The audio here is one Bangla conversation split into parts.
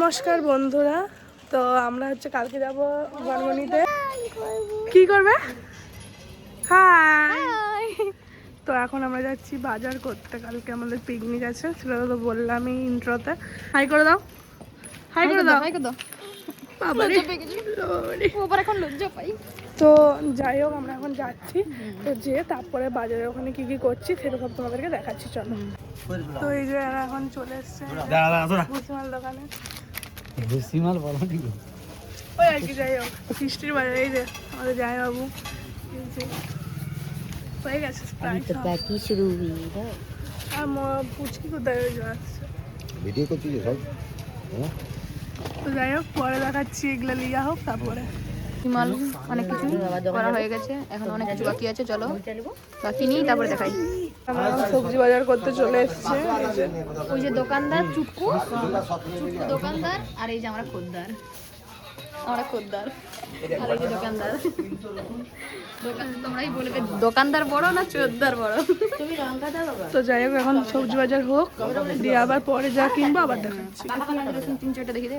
নমস্কার বন্ধুরা, তো আমরা হচ্ছে কালকে যাব গনগনিতে। কি করবে? হাই। তো এখন আমরা যাচ্ছি বাজার করতে, কালকে আমাদের পিকনিক আছে, সেটা তো বললামই ইন্ট্রোতে। হাই করে দাও, হাই করে দাও, হাই করে দাও। তো যাই হোক, আমরা এখন যাচ্ছি, তো যে তারপরে বাজারে ওখানে কি কি করছি সেরকম তোমাদেরকে দেখাচ্ছি, চলো। তো এই যে এরা এখন চলে এসছে ভুসিমাল দোকানে, ভুসিমাল বলো ঠিক ওই আর কি। যাই হোক, বৃষ্টির বাজারে এই যে আমাদের জামাই বাবু হয়ে গেছে আর পুচকি কোথায় যাচ্ছে ভিডিও করছি সব। তো যাই হোক, পরে দেখাচ্ছি, এগুলো লিয়া হোক তারপরে। মাল অনেক কিছু করা হয়ে গেছে, এখন অনেক কিছু বাকি আছে, চলো বাকি নিয়ে তারপরে দেখাই। আমরা সবজি বাজার করতে চলে এসেছে। ওই যে দোকানদার চুটকু দোকানদার, আর এই যে আমরা খদ্দার আর এই যে দোকানদার। তোমরাই বলবে দোকানদার বড় না চোদ্দার বড়। তো যাই হোক, এখন সবজি বাজার হোক, দিয়ে আবার পরে যা কিনবো আবার দেখাচ্ছি। তিন চারটা দেখি দে,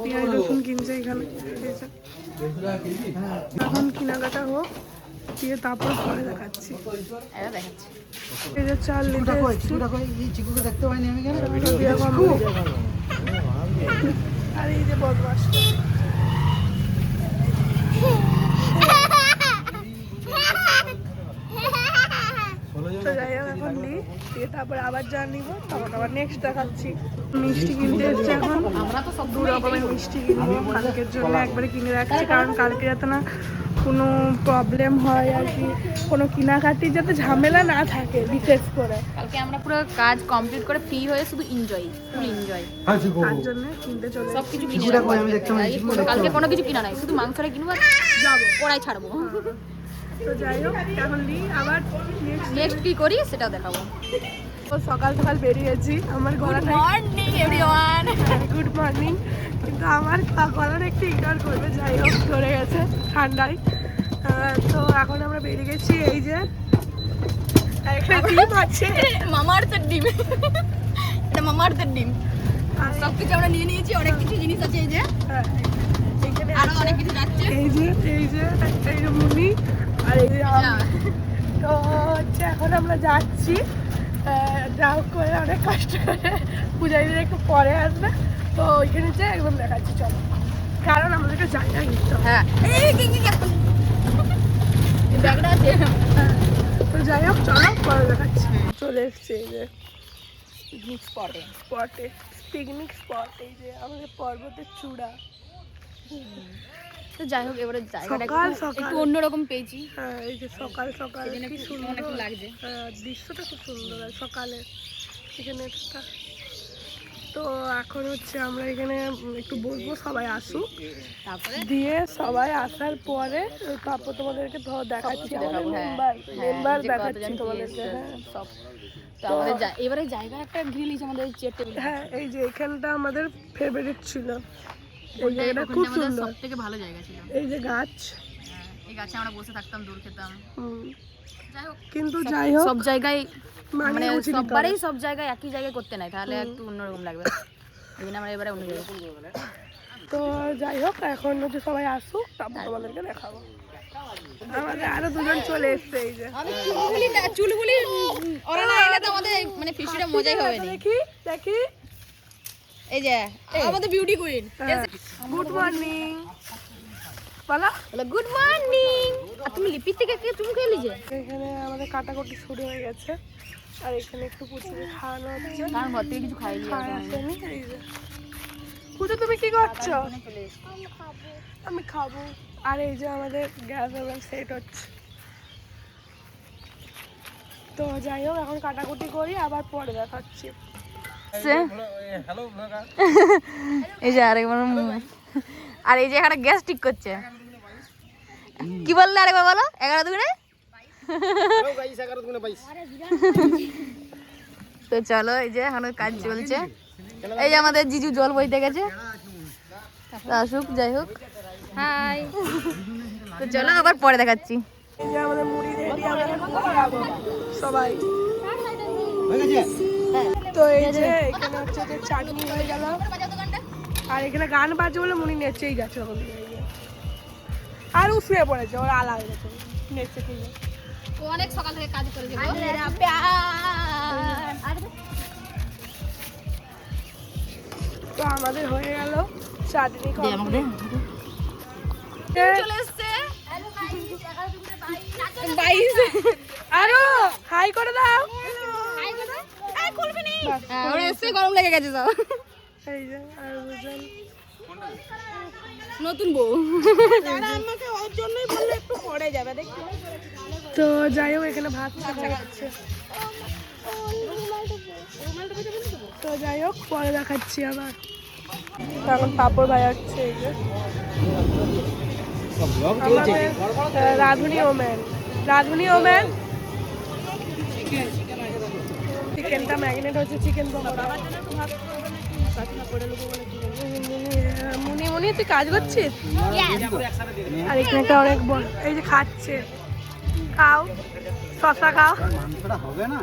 পেঁয়াজ রসুন কিনছে এখানে, এখন কেনাকাটা হোক, দিয়ে তারপর পরে দেখাচ্ছি। দেখাচ্ছি এই যে চাল নিতে এসেছি, দেখতে পাইনি আমি কেন আর এই যে বদমাস। তো যাই হোক, এখন নিই, দিয়ে তারপরে আবার যা নিব তখন আবার নেক্সট দেখাচ্ছি। মিষ্টি কিনতে এসছে, এখন আমরা তো সব দু রকমের মিষ্টি কিনবো কালকের জন্য, একবারে কিনে রাখছি, কারণ কালকে যাতে না কোনো প্রবলেম হয় আর কি, কোনো কেনাকাটি যাতে ঝামেলা না থাকে। বিশেষ করে কালকে আমরা পুরো কাজ কমপ্লিট করে ফ্রি হয়ে শুধু এনজয়, ফুল এনজয়, তার জন্য কিনতে চলে সব কিছু কিনে কালকে কোনো কিছু কিনা নাই, শুধু মাংসটা কিনবো, যাবো ওরাই ছাড়বো। তো যাই হোক, এখন নিই, আবার নেক্সট কি করি সেটাও দেখাবো। ও সকাল সকাল বেরিয়েছি, আমার গলাটা মর্নিং এভরিওয়ান, গুড মর্নিং, কিন্তু আমার গলাটা একটু ইগনোর করবে। যাই হোক, ধরে গেছে ঠান্ডায়। তো এখন আমরা বেরিয়ে গেছি, এই যে একটা ডিম আছে, মামাআর্থের ডিম, এটা মামাআর্থের ডিম, সব কিছু আমরা নিয়ে নিয়েছি, অনেক কিছু জিনিস আছে, এই যে আরো অনেক কিছু যাচ্ছে, এই যে মুনি আর এই যে তো হচ্ছে এখন আমরা যাচ্ছি, যা হোক করে অনেক কষ্ট করে, পূজারীদের একটু পরে আসবে, তো ওইখানে যে একদম দেখাচ্ছি, চলো, কারণ আমাদেরকে জায়গা নিতে হবে। হ্যাঁ এই ব্যাগটা আছে। তো যাই হোক, চলো পরে দেখাচ্ছি। চলে এসছি এই যে পিকনিক স্পটে, পিকনিক স্পট, এই যে আমাদের পর্বতের চূড়া। তো যাই হোক, এবারে জায়গাটা সকাল একটু অন্যরকম পেয়েছি। হ্যাঁ, এই যে সকাল সকাল কি সুন্দর লাগছে, দৃশ্যটা খুব সুন্দর হয় সকালে এখানে। তো এখন হচ্ছে আমরা এখানে একটু বসবো, সবাই আসুক, তারপরে দিয়ে সবাই আসার পরে তারপর তোমাদেরকে দেখাচ্ছি, মেম্বার দেখাচ্ছি তোমাদেরকে। সব তো আমাদের এবারে জায়গা একটা ঘিরে নিয়েছে আমাদের চেয়ার টেবিল। হ্যাঁ, এই যে এখানটা আমাদের ফেভারিট ছিল, এই ওইটা জায়গাটা খুব সুন্দর, সবথেকে ভালো জায়গা ছিল। এই যে গাছ, এই গাছে আমরা বসে থাকতাম, দূর খেতাম। যাই হোক, কিন্তু যাই হোক সব জায়গায় মানে সববারেই সব জায়গায় একই জায়গায় করতে নাই, তাহলে একটু অন্যরকম লাগবে, এই জন্য আমরা এবারে অন্য জায়গায়। তো যাই হোক, এখন হচ্ছে সবাই আসুক, তারপর তোমাদেরকে দেখাবো। আমাদের আরো দুজন চলে এসছে, এই যে চুলগুলি ওরা না এলে তো আমাদের মানে ফিশটা মজাই হবে না। দেখি এই যে আমাদের বিউটি কুইন, গুড মর্নিং বলো, গুড মর্নিং। আর তুমি লিপির থেকে তুমি খেলি যে এখানে আমাদের কাটাকুটি শুরু হয়ে গেছে, আর এখানে একটু পুচুকে খাওয়ানো হচ্ছে, কারণ ঘর থেকে কিছু খাইনি। আসেনি। এই যে পুজো, তুমি কি করছো? আমি খাবো। আর এই যে আমাদের গ্যাস ওভেন সেট হচ্ছে। তো যাই হোক, এখন কাটাকুটি করি, আবার পরে দেখাচ্ছি। এই যে আরেকবার, আর এই যে এখানে গ্যাস ঠিক করছে, কি বললে আরেকবার বলো? 11 দুগুণে। তো চলো, এই যে এখন কাজ চলছে, এই যে আমাদের জিজু জল বইতে গেছে, আসুক। যাই হোক, হাই। তো চলো আবার পরে দেখাচ্ছি। এই যে আমাদের মুড়ি রেডি, আমরা সবাই। তো এই যে এখানে হচ্ছে যে চাটনি হয়ে গেল, আর এখানে গান বাজছে বলে মুনি নেচেই যাচ্ছে ওখান থেকে। আর ও শুয়ে পড়েছে, ওর আলা হয়ে গেছে, নেচে ঠিক আছে। ও অনেক সকাল থেকে কাজ করেছে। তো আমাদের হয়ে গেল চাটনি চলে এসছে আরো হাই করে দাও। ওরা এসে গরম লেগে গেছে সব। এই যে আর বুঝলেন নতুন বউ আমাকে ওর জন্যই বললে একটু পরে যাবে দেখি। তো যাই হোক এখানে ভাত খাওয়া হচ্ছে। তো যাই হোক পরে দেখাচ্ছি আবার। এখন পাপড় ভাজা হচ্ছে। এই যে আমাদের রাঁধুনি ওমেন চিকেনটা ম্যারিনেট হচ্ছে। চিকেন মুনি মুনি তুই কাজ করছিস? আর এখানটা অনেক বড়। এই যে খাচ্ছে, খাও শশা খাও। হবে না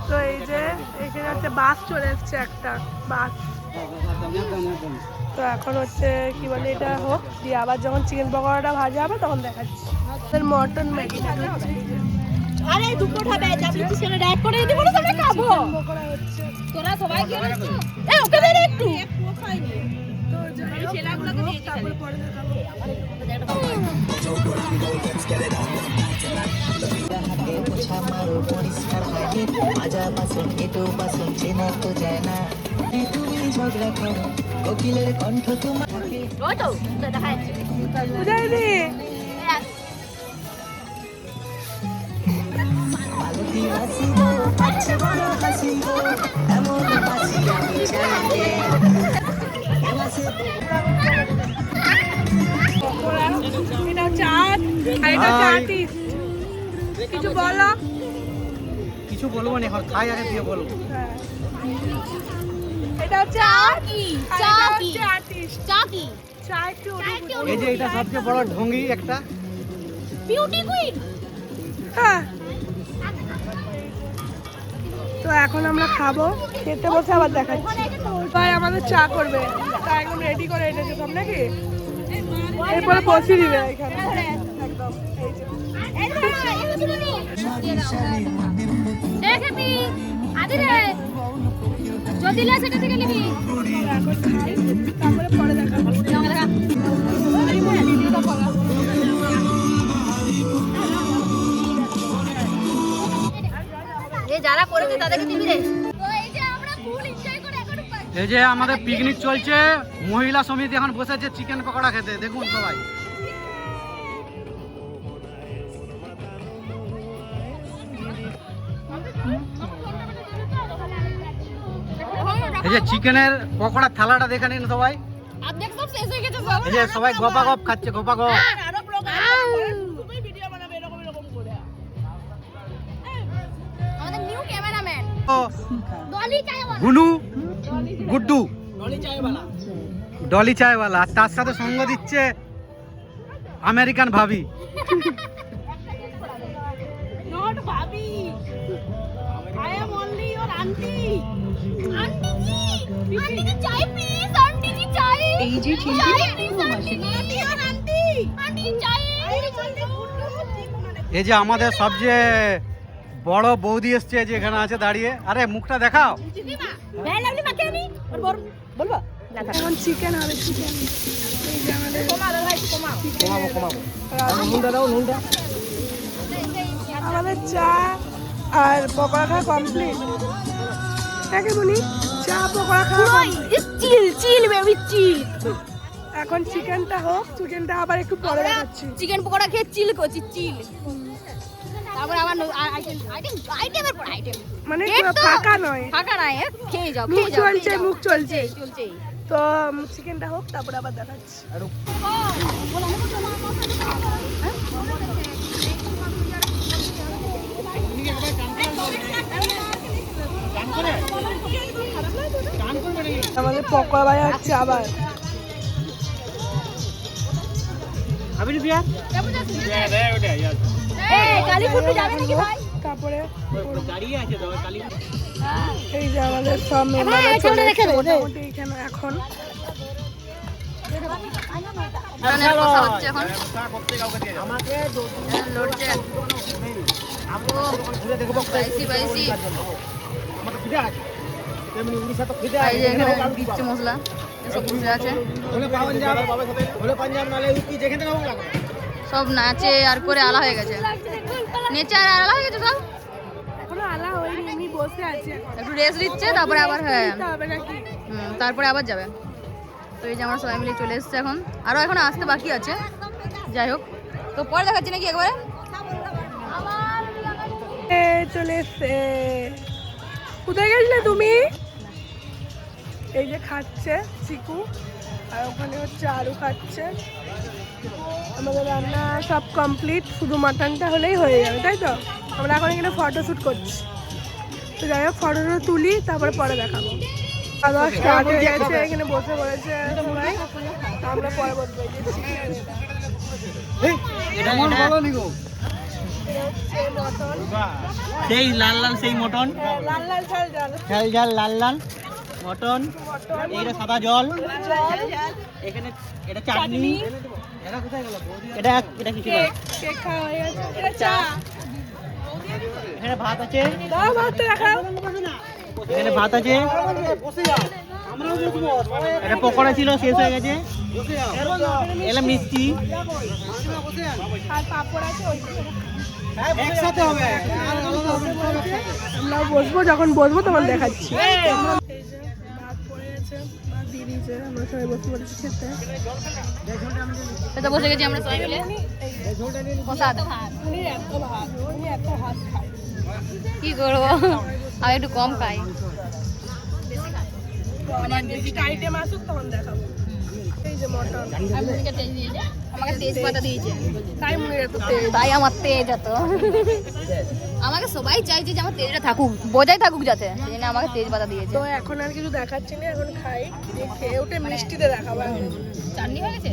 তো এই যে এখানে হচ্ছে বাস চলে এসছে, একটা বাস। তো এখন হচ্ছে কি বলে এটা হোক, দিয়ে আবার যখন চিকেন পকোড়াটা ভাজা হবে তখন দেখাচ্ছি। মটন ম্যারিনেট হচ্ছে। আরে দুটো খাবে চাপলি চিকেন র‍্যাপ করে দিতে বলো আমরা খাবো। পকোড়া হচ্ছে। তোরা সবাই কি করছিস? এই ওকে দে একটু। তো যাই হোক সেলাগুলোকে দিয়ে তারপর পরে দেখাবো। বুঝাই দি এটা চাট আর এটা চাটি। কিছু বলো। কিছু বলবো না, এখন খাই আগে দিয়ে বলবো। হ্যাঁ। এটা হচ্ছে চাকি চাকি আর্টিস্ট। চাকি চা একটু এই যে এটা সবচেয়ে বড় ঢঙ্গি একটা। Beauty queen. হ্যাঁ। তো এখন আমরা খাবো, খেতে বসে আবার দেখাচ্ছি। ভাই আমাদের চা করবে, তা একদম রেডি করে এনেছে সব নাকি। এরপরে বসিয়ে দিবে এখানে একদম। এই যে দেখবি আদিরে যদি লে সেটা থেকে নিবি। এখন খাই, তারপরে পরে দেখাবো। যারা করেছে তাদেরকে দিবি রে। এই যে আমাদের পিকনিক চলছে, মহিলা সমিতি এখন বসেছে চিকেন পকোড়া খেতে। দেখুন সবাই। এই যে চিকেনের পকোড়ার থালাটা দেখে নিন সবাই। অর্ধেক সব শেষ হয়ে গেছে সব। এই যে সবাই গপা গপ খাচ্ছে, গপা গপ। আরো প্রোগ্রাম তুমি ভিডিও বানাবে এরকম করে। আমাদের নিউ ক্যামেরাম্যান ডলি চায়ওয়ালা, গুনু গুড্ডু ডলি চায়ওয়ালা। আর তার সাথে সঙ্গ দিচ্ছে আমেরিকান ভাবি। নট ভাবি, I am only your aunty. Aunty কি চাই প্লিজ, আন্টি কি চাই। এই যে ঠিক আন্টি চাই। এই যে আমাদের সবচেয়ে বড় বৌদি এসছে, যে এখানে আছে দাঁড়িয়ে। আরে মুখটা দেখাও। এখন চিকেন হবে, চিকেন। এই যে আমাদের কমাবো নুনটা দাও, নুনটা। আমাদের চা আর পকোড়া খাওয়া কমপ্লিট। একে বলি চা পকোড়া খাওয়া চিল চিল বেবি চিল। এখন চিকেনটা হোক, চিকেনটা আবার একটু পরে দেখাচ্ছি। চিকেন পকোড়া খেয়ে চিল করছি, চিল। তারপর আবার আইটেমের পর আইটেম, মানে ফাঁকা নয়, ফাঁকা নাই। খেয়ে যাও, মুখ চলছে, মুখ চলছে। চলছে। তো চিকেনটা হোক, তারপরে আবার দেখাচ্ছি। আমাদের পকোড়া ভাজা হচ্ছে আবার। তারপরে এই যে আমাদের সব মেম্বার মোটামুটি এখানে এখন ট্রেনের কথা হচ্ছে এখন লড়ছে স্পাইসি স্পাইসি এই যে এখানে দিচ্ছে মশলা এসব বসে আছে সব নাচে আর করে আলা হয়ে গেছে নেচে আর আলা হয়ে গেছে সব এখনো আলা হয়নি, এমনি বসে আছে একটু রেস্ট দিচ্ছে তারপরে আবার হ্যাঁ দিতে হবে নাকি? তারপরে আবার যাবে। তো এই যে আমরা সবাই মিলে চলে এসেছে এখন, আরও এখন আসতে বাকি আছে। যাই হোক, তো পরে দেখাচ্ছি নাকি একবারে চলে এসছে। কোথায় গেছিলে তুমি? এই যে খাচ্ছে চিকু, আর ওখানে হচ্ছে আরু খাচ্ছে। আমাদের রান্না সব কমপ্লিট, শুধু মাটনটা হলেই হয়ে যাবে, তাই তো? আমরা এখন এখানে ফটোশ্যুট করছি। তো যাই হোক, ফটোটা তুলি, তারপরে পরে দেখাবো। খাওয়া দাওয়া স্টার্ট হয়ে গেছে, এখানে বসে পড়েছে সবাই। আমরা পরে বসবো। সেই লাল লাল সেই মটন, লাল লাল ঝাল ঝাল ঝাল ঝাল লাল লাল মটন, এইটা সাদা জল, এখানে এটা চাটনি, এটা এটা কিছু না, কেক, কেক খাওয়া হয়ে গেছে। এটা চা। এখানে ভাত আছে, দাও ভাত রাখাও। এখানে ভাত আছে, এটা পকোড়া ছিল শেষ হয়ে গেছে, এলা মিষ্টি, আর পাপড় আছে ওই একসাথে হবে। আমরা বসবো, যখন বসবো তখন দেখাচ্ছি। এই যে ভাত পড়ে গেছে, ভাত দিয়ে দিয়েছে, আমরা সবাই বসে পড়েছি খেতে। তো বসে গেছি আমরা সবাই মিলে প্রসাদ। উনি এত ভাত, উনি এত ভাত খায়। কি করবো, আমি একটু কম খাই। বেশি আইটেম আসুক তখন দেখাবো। এই যে মটন, আমাকে তেজপাতা দিয়েছে, তাই মনে এত তেল। তাই আমার তেজ এত। আমাকে সবাই চাইছে যে আমার তেজটা থাকুক, বজায় থাকুক যাতে, সেই জন্য আমাকে তেজপাতা দিয়েছে। তো এখন আর কিছু দেখাচ্ছি না, এখন খাই। দিয়ে খেয়ে উঠে মিষ্টিতে দেখাবো। এখন চাটনি হয়ে গেছে,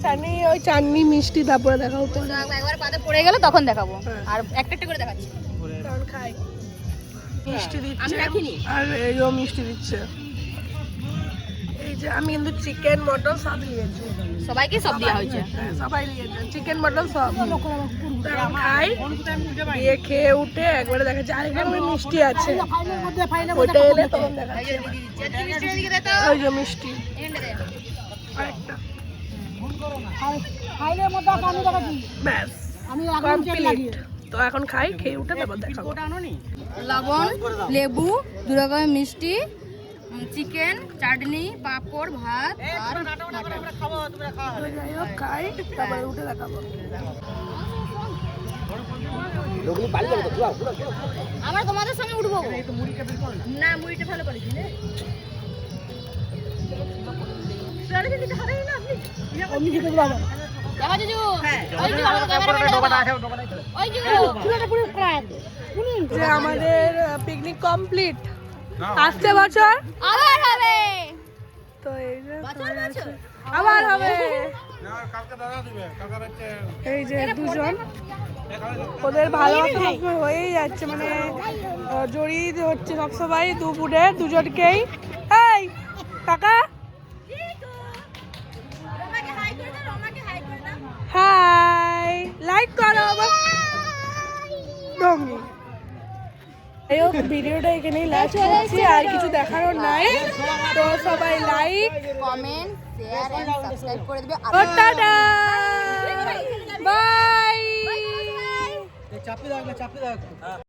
চাটনি, ওই চাটনি মিষ্টি তারপরে দেখাবো। তো একবার পাতে পড়ে গেলে তখন দেখাবো, হ্যাঁ। আর একটা একটা করে দেখাচ্ছি। তখন খাই। মিষ্টি আমি দিচ্ছে, রাখিনি। আর এইও মিষ্টি দিচ্ছে। এই যে আমি কিন্তু চিকেন মটন সব নিয়েছি। সবাইকে সব দেওয়া হয়েছে। হ্যাঁ, সবাই নিয়েছে চিকেন মটন সব। তো এখন খাই, দিয়ে খেয়ে উঠে একবারে দেখাচ্ছি। আর এখানে মিষ্টি আছে, ওইটা এলে তখন দেখাচ্ছি। ওই যে মিষ্টি আরেকটা, ব্যাস কমপ্লিট। তো এখন খাই, খেয়ে উঠে তারপর দেখাবো। লবণ, লেবু, 2 রকমের মিষ্টি, চিকেন, চাটনি, পাঁপড়, ভাত আর তো যাই হোক, খাই, তারপরে উঠে দেখাবো। আমরা তোমাদের সঙ্গে উঠবো না। মুড়িটা ভালো করেছি না? যে আমাদের পিকনিক কমপ্লিট, আসছে বছর আবার হবে। তো এই যে আবার হবে। এই যে দুজন, ওদের ভালোবাসা সবসময় হয়েই যাচ্ছে, মানে জড়িয়ে হচ্ছে সবসময় দুপুরে দুজনকেই। এই কাকা, হাই, লাইক করো ডঙ্গি। এই হোক, ভিডিওটা এখানেই লাস্ট করছি, আর কিছু দেখানোর নাই। তো সবাই like, comment, share and subscribe করে দিবে। Tata, bye. চাপি দাও।